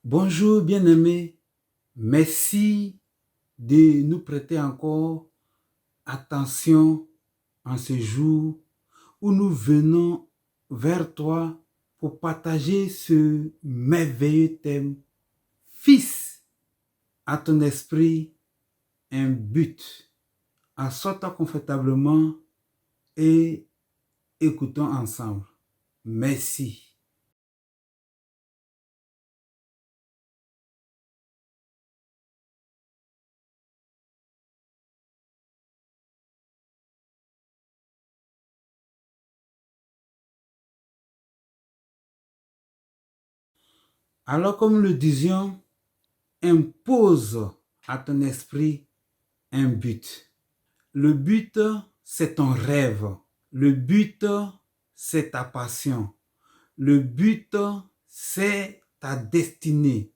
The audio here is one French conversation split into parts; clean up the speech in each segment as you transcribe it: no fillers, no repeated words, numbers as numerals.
Bonjour bien-aimés, merci de nous prêter encore attention en ce jour où nous venons vers toi pour partager ce merveilleux thème. Fils, à ton esprit, un but. Assois-toi confortablement et écoutons ensemble. Merci. Alors, comme nous le disions, impose à ton esprit un but. Le but, c'est ton rêve. Le but, c'est ta passion. Le but, c'est ta destinée.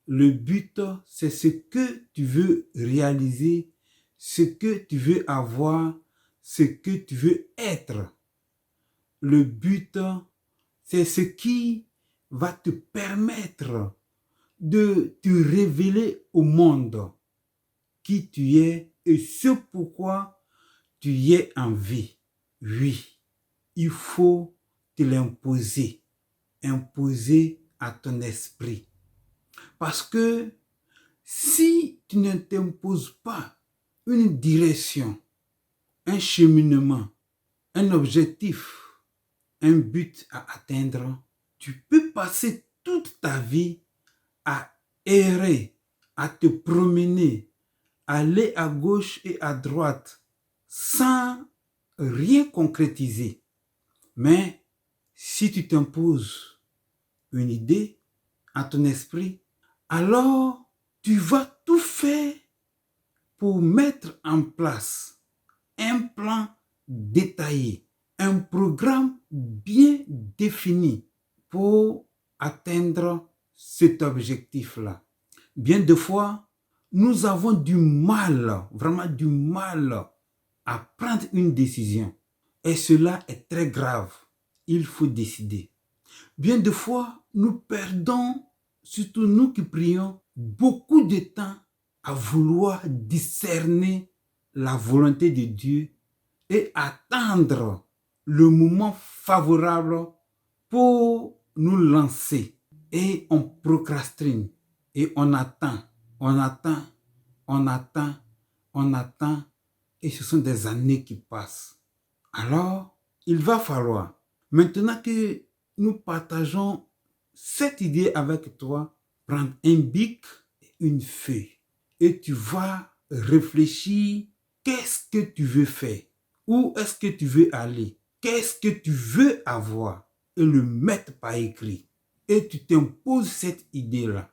Le but, c'est ce que tu veux réaliser, ce que tu veux avoir, ce que tu veux être. Le but, c'est ce qui va te permettre de te révéler au monde qui tu es et ce pourquoi tu es en vie. Oui, il faut te l'imposer, imposer à ton esprit. Parce que si tu ne t'imposes pas une direction, un cheminement, un objectif, un but à atteindre, tu peux passer toute ta vie à errer, à te promener, aller à gauche et à droite sans rien concrétiser. Mais si tu t'imposes une idée à ton esprit, alors tu vas tout faire pour mettre en place un plan détaillé, un programme bien défini pour atteindre cet objectif-là. Bien de fois, nous avons du mal, vraiment du mal à prendre une décision. Et cela est très grave. Il faut décider. Bien de fois, nous perdons, surtout nous qui prions, beaucoup de temps à vouloir discerner la volonté de Dieu et attendre le moment favorable pour nous lancer. Et on procrastine et on attend, on attend, on attend, on attend et ce sont des années qui passent. Alors, il va falloir, maintenant que nous partageons cette idée avec toi, prendre un bic et une feuille et tu vas réfléchir qu'est-ce que tu veux faire, où est-ce que tu veux aller, qu'est-ce que tu veux avoir et le mettre par écrit. Et tu t'imposes cette idée-là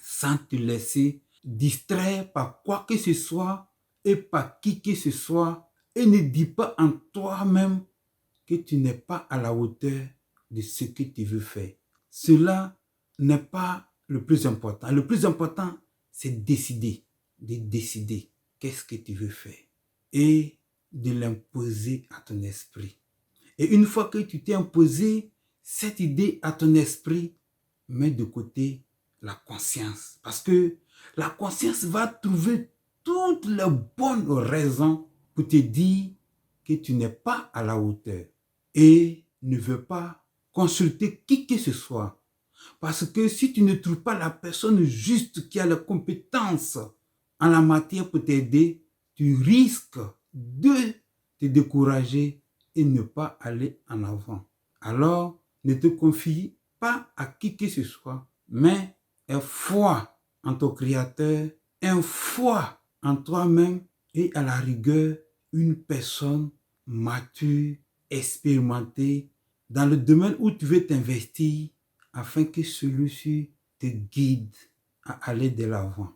sans te laisser distraire par quoi que ce soit et par qui que ce soit et ne dis pas en toi-même que tu n'es pas à la hauteur de ce que tu veux faire. Cela n'est pas le plus important. Le plus important, c'est de décider qu'est-ce que tu veux faire et de l'imposer à ton esprit. Et une fois que tu t'es imposé cette idée à ton esprit, mets de côté la conscience. Parce que la conscience va trouver toutes les bonnes raisons pour te dire que tu n'es pas à la hauteur et ne veut pas consulter qui que ce soit. Parce que si tu ne trouves pas la personne juste qui a les compétences en la matière pour t'aider, tu risques de te décourager et ne pas aller en avant. Alors, ne te confie pas à qui que ce soit, mais aie foi en ton Créateur, aie foi en toi-même et à la rigueur, une personne mature, expérimentée dans le domaine où tu veux t'investir afin que celui-ci te guide à aller de l'avant.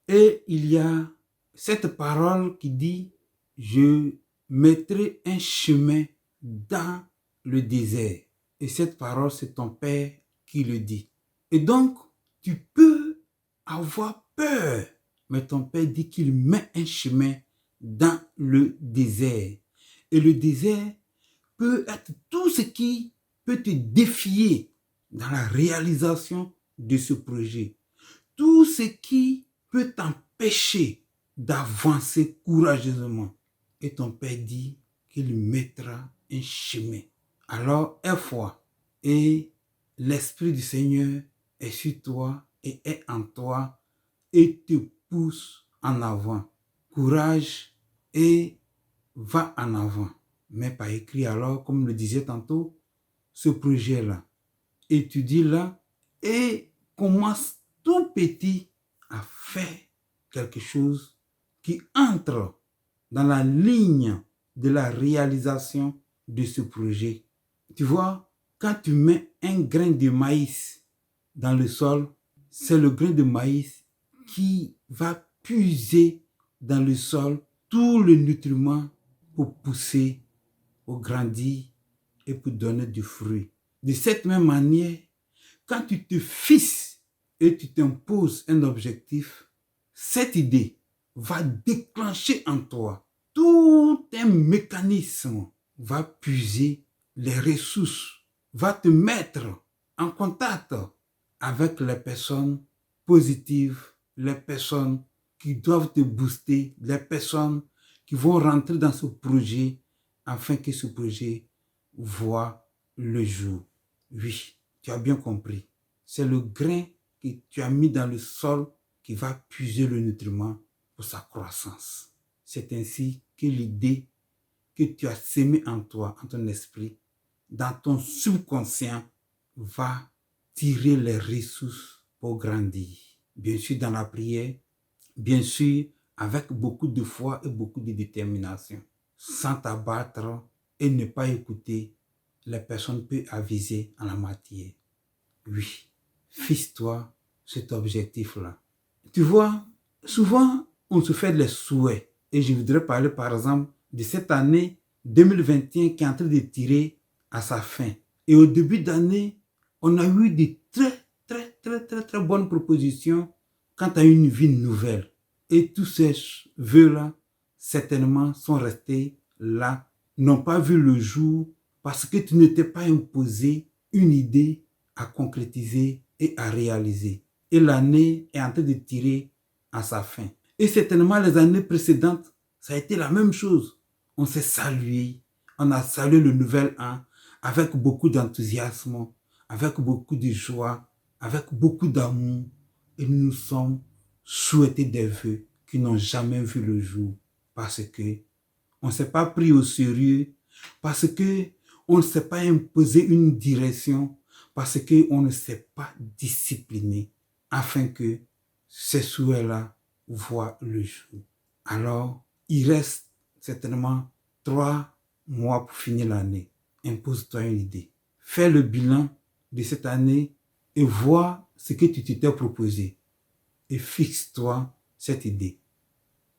Et il y a cette parole qui dit, je mettrai un chemin dans le désert. Et cette parole, c'est ton Père qui le dit. Et donc, tu peux avoir peur, mais ton Père dit qu'il met un chemin dans le désert. Et le désert peut être tout ce qui peut te défier dans la réalisation de ce projet. Tout ce qui peut t'empêcher d'avancer courageusement. Et ton Père dit qu'il mettra un chemin. Alors, aie foi et l'Esprit du Seigneur est sur toi et est en toi et te pousse en avant. Courage et va en avant. Mais par écrit alors, comme le disait tantôt, ce projet-là, étudie-la et commence tout petit à faire quelque chose qui entre dans la ligne de la réalisation de ce projet. Tu vois, quand tu mets un grain de maïs dans le sol, c'est le grain de maïs qui va puiser dans le sol tout le nutriment pour pousser, pour grandir et pour donner du fruit. De cette même manière, quand tu te fixes et tu t'imposes un objectif, cette idée va déclencher en toi tout un mécanisme, va puiser les ressources, va te mettre en contact avec les personnes positives, les personnes qui doivent te booster, les personnes qui vont rentrer dans ce projet afin que ce projet voit le jour. Oui, tu as bien compris. C'est le grain que tu as mis dans le sol qui va puiser le nutriment pour sa croissance. C'est ainsi que l'idée que tu as sémée en toi, en ton esprit, dans ton subconscient, va tirer les ressources pour grandir. Bien sûr dans la prière, bien sûr avec beaucoup de foi et beaucoup de détermination, sans t'abattre et ne pas écouter les personnes peu avisées en la matière. Oui, fixe-toi cet objectif-là. Tu vois, souvent on se fait des souhaits. Et je voudrais parler par exemple de cette année 2021 qui est en train de tirer à sa fin. Et au début d'année, on a eu de très bonnes propositions quant à une vie nouvelle. Et tous ces vœux-là, certainement, sont restés là, n'ont pas vu le jour parce que tu ne t'es pas imposé une idée à concrétiser et à réaliser. Et l'année est en train de tirer à sa fin. Et certainement, les années précédentes, ça a été la même chose. On s'est salué, on a salué le nouvel an avec beaucoup d'enthousiasme, avec beaucoup de joie, avec beaucoup d'amour. Et nous nous sommes souhaités des vœux qui n'ont jamais vu le jour parce que on ne s'est pas pris au sérieux, parce que on ne s'est pas imposé une direction, parce qu'on ne s'est pas discipliné afin que ces souhaits-là voient le jour. Alors, il reste certainement 3 mois pour finir l'année. Impose-toi une idée. Fais le bilan de cette année et vois ce que tu t'étais proposé. Et fixe-toi cette idée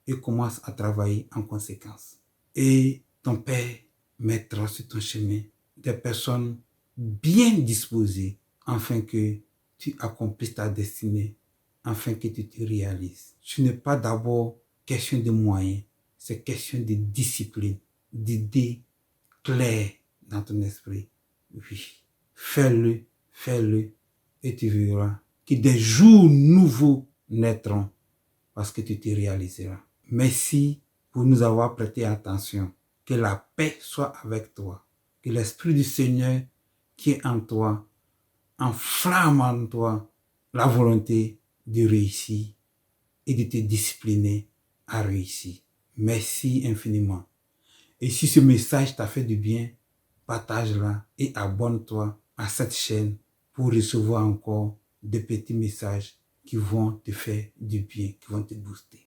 et commence à travailler en conséquence. Et ton Père mettra sur ton chemin des personnes bien disposées afin que tu accomplisses ta destinée, afin que tu te réalises. Ce n'est pas d'abord question de moyens, c'est question de discipline, d'idées claires dans ton esprit. Oui, fais-le, et tu verras que des jours nouveaux naîtront parce que tu te réaliseras. Merci pour nous avoir prêté attention. Que la paix soit avec toi. Que l'Esprit du Seigneur qui est en toi enflamme en toi la volonté de réussir et de te discipliner à réussir. Merci infiniment. Et si ce message t'a fait du bien, partage-la et abonne-toi à cette chaîne pour recevoir encore des petits messages qui vont te faire du bien, qui vont te booster.